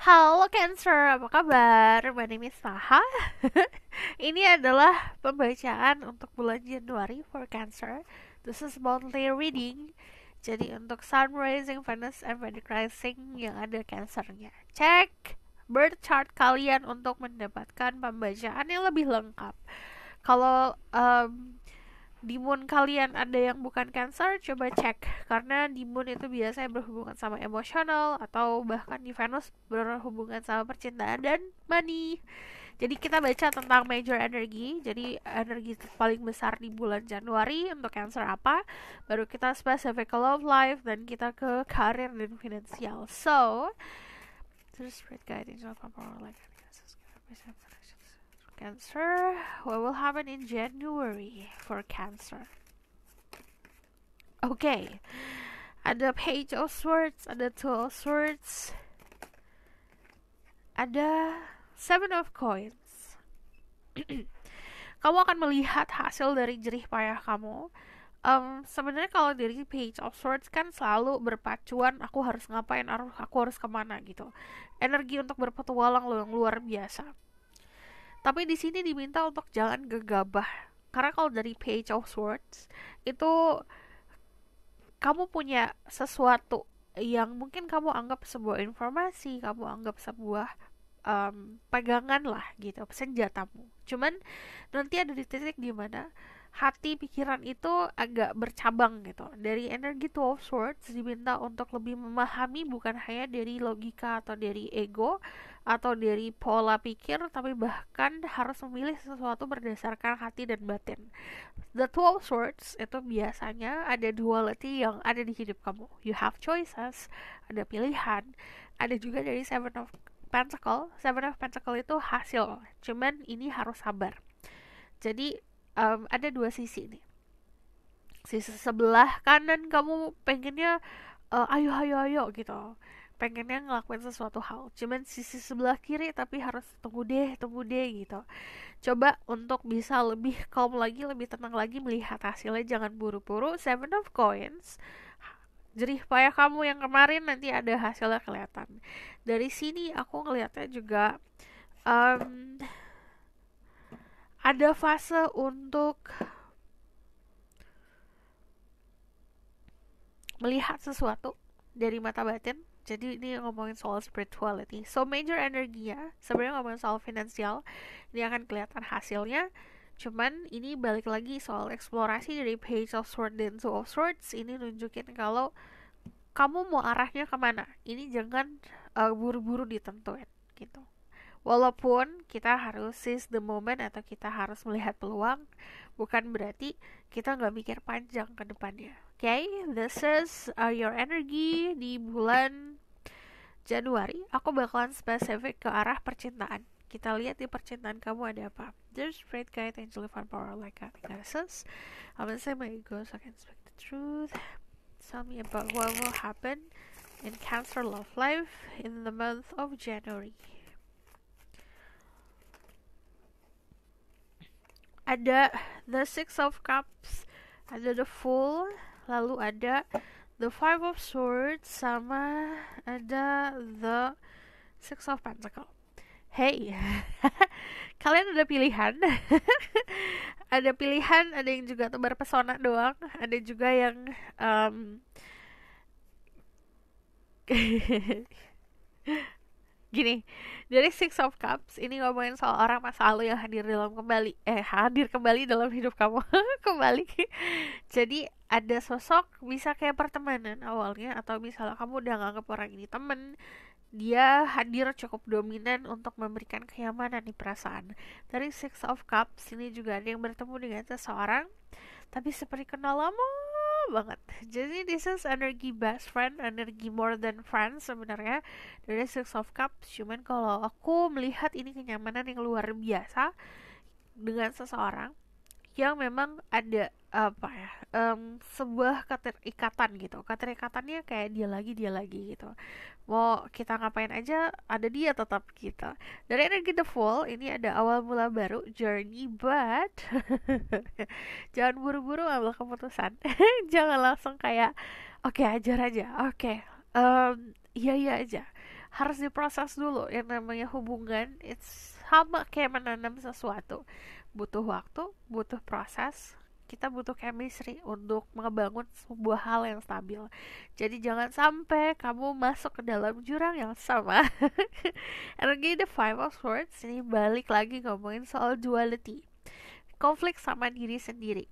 Halo Cancer, apa kabar? My name is Saha. Ini adalah pembacaan untuk bulan Januari for Cancer. This is monthly reading. Jadi untuk Sun Rising, Venus, and Vedic Rising yang ada Cancernya. Cek birth chart kalian untuk mendapatkan pembacaan yang lebih lengkap. Kalau di moon kalian ada yang bukan Cancer, coba cek karena di moon itu biasanya berhubungan sama emosional atau bahkan di Venus berhubungan sama percintaan dan money. Jadi kita baca tentang major energy. Jadi energi paling besar di bulan Januari untuk Cancer apa? Baru kita specific ke love life dan kita ke karir dan finansial. So, terus spread guidance of power like Cancer, what will happen in January for Cancer? Okay, ada Page of Swords, ada Two of Swords, ada Seven of Coins. Kamu akan melihat hasil dari jerih payah kamu. Sebenarnya kalau dari Page of Swords kan selalu berpacuan, aku harus ngapain, aku harus kemana gitu. Energi untuk berpetualang yang luar biasa. Tapi di sini diminta untuk jangan gegabah. Karena kalau dari Page of Swords itu kamu punya sesuatu yang mungkin kamu anggap sebuah informasi, kamu anggap sebuah pegangan lah gitu, senjatamu. Cuman nanti ada di titik di mana hati pikiran itu agak bercabang gitu. Dari energi Two of Swords diminta untuk lebih memahami bukan hanya dari logika atau dari ego atau dari pola pikir, tapi bahkan harus memilih sesuatu berdasarkan hati dan batin. The Two of Swords itu biasanya ada duality yang ada di hidup kamu. You have choices, ada pilihan. Ada juga dari Seven of Pentacle. Seven of Pentacle itu hasil, cuman ini harus sabar. Jadi ada dua sisi nih. Sisi sebelah kanan kamu pengennya ayo ayo ayo gitu, pengennya ngelakuin sesuatu hal. Cuman sisi sebelah kiri tapi harus tunggu deh gitu. Coba untuk bisa lebih calm lagi, lebih tenang lagi melihat hasilnya, jangan buru-buru. Seven of Coins, jerih payah kamu yang kemarin nanti ada hasilnya kelihatan. Dari sini aku ngelihatnya juga um, ada fase untuk melihat sesuatu dari mata batin. Jadi ini ngomongin soal spirituality. So major energinya sebenarnya ngomongin soal finansial. Ini akan kelihatan hasilnya. Cuman ini balik lagi soal eksplorasi dari Page of Swords dan Two of Swords. Ini nunjukin kalau kamu mau arahnya kemana. Ini jangan buru-buru ditentuin gitu. Walaupun kita harus seize the moment atau kita harus melihat peluang, bukan berarti kita nggak mikir panjang ke depannya. Okay, this is your energy di bulan Januari. Aku bakalan spesifik ke arah percintaan. Kita lihat di percintaan kamu ada apa. There's great guide, angel, divine power like goddesses. I'm gonna say my ego so I can speak the truth. Tell me about what will happen in Cancer love life in the month of January. Ada the Six of Cups, ada the Fool, lalu ada the Five of Swords, sama ada the Six of Pentacles. Hey, kalian ada pilihan. Ada pilihan, ada yang juga tebar pesona doang, ada juga yang gini. Dari Six of Cups ini ngomongin soal orang masa lalu yang hadir kembali dalam hidup kamu. Kembali. Jadi ada sosok, bisa kayak pertemanan awalnya, atau misalnya kamu udah nganggap orang ini temen, dia hadir cukup dominan untuk memberikan kenyamanan di perasaan. Dari Six of Cups ini juga ada yang bertemu dengan seseorang tapi seperti kenal lama banget. Jadi this is energy best friend, energy more than friends sebenarnya dari Six of Cups. Cuman kalau aku melihat ini kenyamanan yang luar biasa dengan seseorang yang memang ada apa ya, sebuah keterikatan gitu. Keterikatannya kayak dia lagi gitu. Mau kita ngapain aja ada dia tetap gitu. Dari energi The Fool ini ada awal mula baru, journey, but jangan buru-buru ambil keputusan. Jangan langsung kayak oke, ajar aja, oke, iya iya aja. harus diproses dulu. Yang namanya hubungan it's sama kayak menanam sesuatu, butuh waktu, butuh proses, kita butuh chemistry untuk membangun sebuah hal yang stabil. Jadi jangan sampai kamu masuk ke dalam jurang yang sama. Energi the Five of Swords ini balik lagi ngomongin soal duality, konflik sama diri sendiri.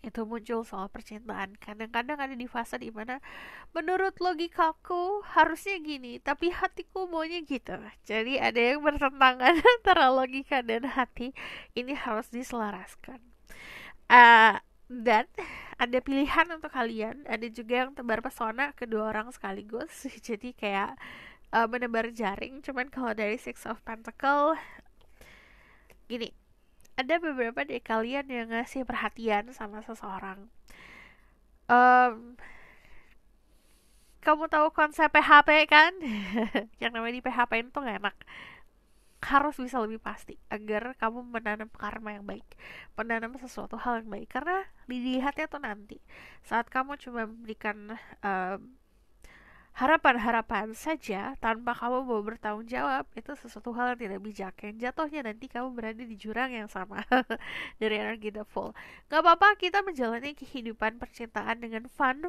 Itu muncul soal percintaan. Kadang-kadang ada di fase dimana menurut logikaku harusnya gini, tapi hatiku maunya gitu. Jadi ada yang bertentangan antara logika dan hati. Ini harus diselaraskan. Dan ada pilihan untuk kalian. Ada juga yang tebar pesona kedua orang sekaligus. Jadi kayak menebar jaring. Cuman kalau dari Six of Pentacle gini, ada beberapa dari kalian yang ngasih perhatian sama seseorang. Kamu tahu konsep PHP kan? Yang namanya di PHP itu gak enak. Harus bisa lebih pasti agar kamu menanam karma yang baik, menanam sesuatu hal yang baik. Karena dilihatnya tuh nanti saat kamu cuma memberikan harapan-harapan saja tanpa kamu mau bertanggung jawab, itu sesuatu hal yang tidak bijak, yang jatuhnya nanti kamu berada di jurang yang sama. Dari energi the Fool. Gak apa-apa kita menjalani kehidupan percintaan dengan fun,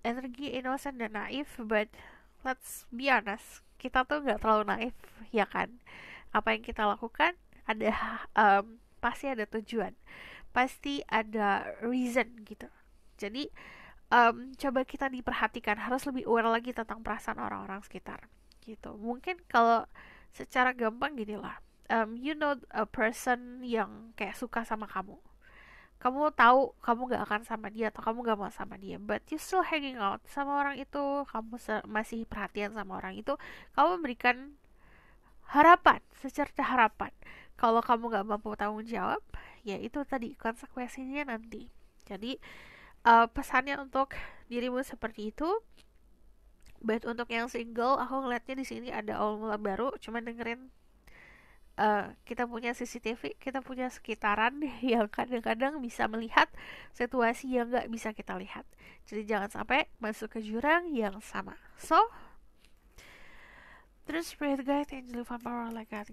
energi innocent dan naif, but let's be honest, kita tuh gak terlalu naif, ya kan? Apa yang kita lakukan ada pasti ada tujuan, pasti ada reason gitu. Jadi coba kita diperhatikan, harus lebih aware lagi tentang perasaan orang-orang sekitar gitu. Mungkin kalau secara gampang gini lah, you know a person yang kayak suka sama kamu tahu kamu gak akan sama dia atau kamu gak mau sama dia, but you still hanging out sama orang itu, kamu masih perhatian sama orang itu, kamu memberikan harapan, secerca harapan. Kalau kamu gak mampu tanggung jawab, ya itu tadi konsekuensinya nanti. Jadi pesannya untuk dirimu seperti itu. But untuk yang single, aku ngeliatnya di sini ada awal mula baru. Cuma dengerin, kita punya CCTV, kita punya sekitaran yang kadang-kadang bisa melihat situasi yang nggak bisa kita lihat. Jadi jangan sampai masuk ke jurang yang sama. So, terus Spirit Guide, Angel Divine Power, like that.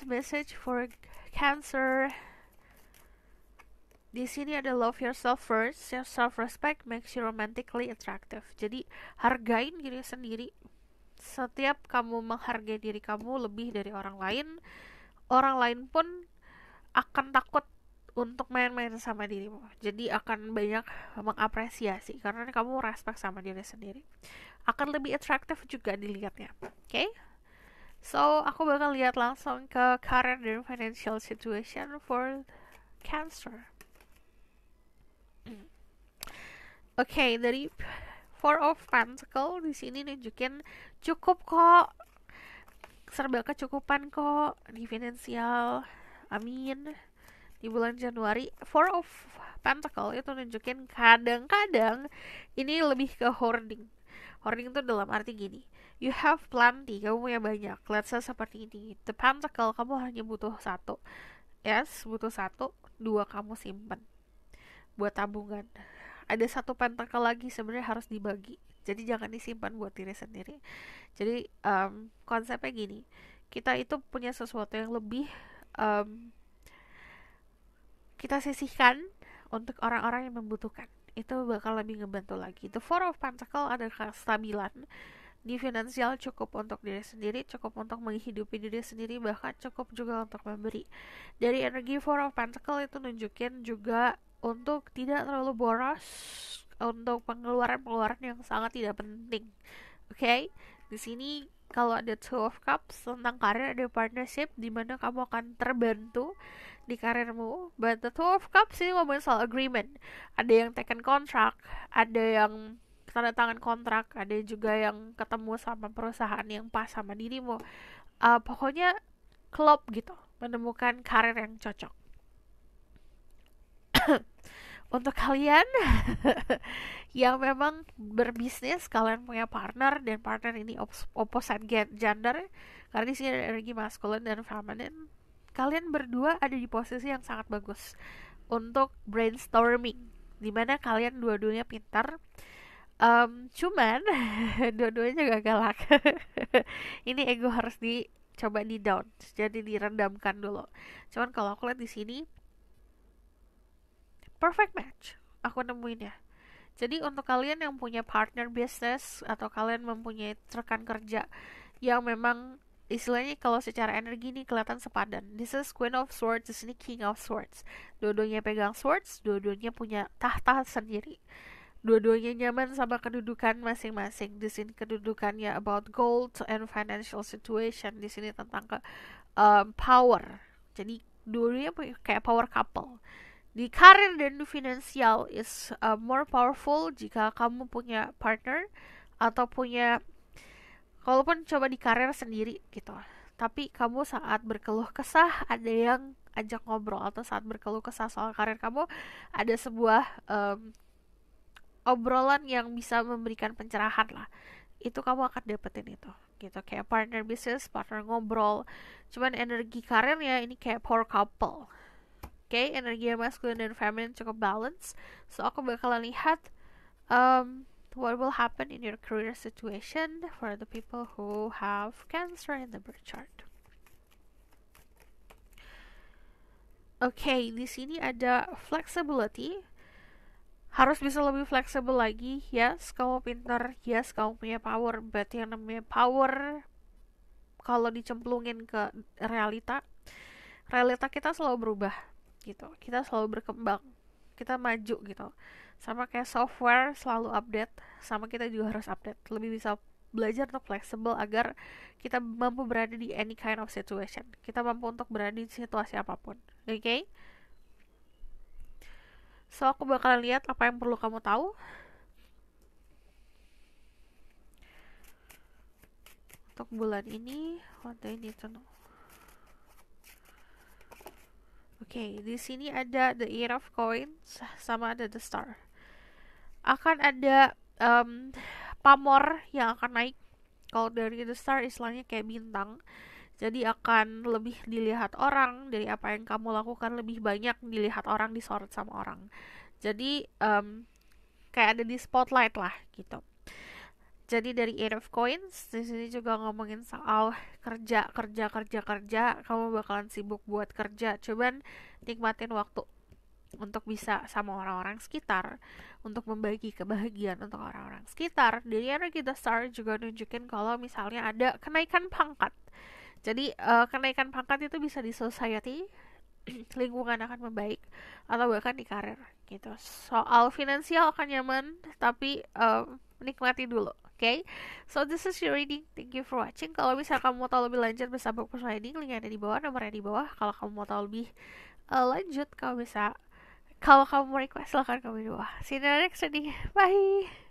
Message for Cancer. Di sini ada love yourself first, self-respect makes you romantically attractive. Jadi hargain diri sendiri. Setiap kamu menghargai diri kamu lebih dari orang lain pun akan takut untuk main-main sama dirimu. Jadi akan banyak mengapresiasi karena kamu respect sama diri sendiri. Akan lebih attractive juga dilihatnya. Okay? So aku bakal lihat langsung ke career dan financial situation for Cancer. Oke, dari Four of Pentacle di sini nunjukin cukup kok, serba kecukupan kok di finansial. Amin. Di bulan Januari, Four of Pentacle itu nunjukin kadang-kadang ini lebih ke hoarding. Hoarding itu dalam arti gini, you have plenty, kamu punya banyak. Let's say seperti ini, the Pentacle kamu hanya butuh satu. Yes, butuh satu, dua kamu simpen buat tabungan. Ada satu pentakel lagi sebenarnya harus dibagi. Jadi jangan disimpan buat diri sendiri. Jadi konsepnya gini, kita itu punya sesuatu yang lebih kita sisihkan untuk orang-orang yang membutuhkan. Itu bakal lebih ngebantu lagi. The Four of Pentacle ada kestabilan di finansial, cukup untuk diri sendiri, cukup untuk menghidupi diri sendiri, bahkan cukup juga untuk memberi. Dari energi Four of Pentacle itu nunjukin juga untuk tidak terlalu boros untuk pengeluaran-pengeluaran yang sangat tidak penting. Oke, di sini kalau ada Two of Cups tentang karir, ada partnership di mana kamu akan terbantu di karirmu. But the Two of Cups ini ngomongin soal agreement. Ada yang taken contract, ada yang tanda tangan kontrak, ada juga yang ketemu sama perusahaan yang pas sama dirimu. Pokoknya klop gitu, menemukan karir yang cocok. Untuk kalian yang memang berbisnis, kalian punya partner dan partner ini opposite gender, karena di sini ada energi maskulin dan feminin. Kalian berdua ada di posisi yang sangat bagus untuk brainstorming, dimana kalian dua-duanya pintar, Cuman dua-duanya gak galak. Ini ego harus dicoba di down, jadi direndamkan dulu. Cuman kalau aku lihat di sini perfect match, aku nemuin ya. Jadi untuk kalian yang punya partner business atau kalian mempunyai rekan kerja yang memang istilahnya kalau secara energi ini kelihatan sepadan. This is Queen of Swords, this is King of Swords. Dua-duanya pegang swords, dua-duanya punya tahta sendiri. Dua-duanya nyaman sama kedudukan masing-masing. Di sini kedudukannya about gold and financial situation. Di sini tentang power. Jadi dua-duanya kayak power couple. Di karir dan di finansial is more powerful jika kamu punya partner atau punya, kalaupun coba di karir sendiri gitu, tapi kamu saat berkeluh kesah ada yang ajak ngobrol, atau saat berkeluh kesah soal karir kamu ada sebuah obrolan yang bisa memberikan pencerahan lah, itu kamu akan dapetin itu gitu, kayak partner bisnis, partner ngobrol. Cuman energi karirnya ini kayak power couple. Okay, energi masculine dan feminine cukup balance. So aku bakalan lihat what will happen in your career situation for the people who have Cancer in the birth chart. Okay, di sini ada flexibility. Harus bisa lebih fleksibel lagi. Yes, kamu pintar. Yes, kamu punya power. But yang namanya power, kalau dicemplungin ke realita kita selalu berubah gitu, kita selalu berkembang, kita maju gitu, sama kayak software selalu update, sama kita juga harus update, lebih bisa belajar untuk fleksibel agar kita mampu berada di any kind of situation, kita mampu untuk berada di situasi apapun. Okay? So aku bakalan lihat apa yang perlu kamu tahu untuk bulan ini. What do you need to know? Oke, di sini ada the Eight of Coins sama ada the Star. Akan ada pamor yang akan naik. Kalau dari the Star istilahnya kayak bintang. Jadi akan lebih dilihat orang, dari apa yang kamu lakukan lebih banyak dilihat orang, disorot sama orang. Jadi kayak ada di spotlight lah gitu. Jadi dari Eight of Coins, di sini juga ngomongin soal kerja. Kamu bakalan sibuk buat kerja. Cuman nikmatin waktu untuk bisa sama orang-orang sekitar, untuk membagi kebahagiaan untuk orang-orang sekitar. Dari energi The Star juga nunjukin kalau misalnya ada kenaikan pangkat. Jadi kenaikan pangkat itu bisa di society, lingkungan akan membaik, atau bahkan di karir gitu. Soal finansial akan nyaman, tapi nikmati dulu. Okay, so this is your reading. Thank you for watching. Kalau misalnya kamu mau tahu lebih lanjut bisa book personal reading, link ada di bawah, nomornya di bawah. Kalau kamu mau tahu lebih lanjut, kalau kamu mau request silahkan komen di bawah. See you in the next reading. Bye.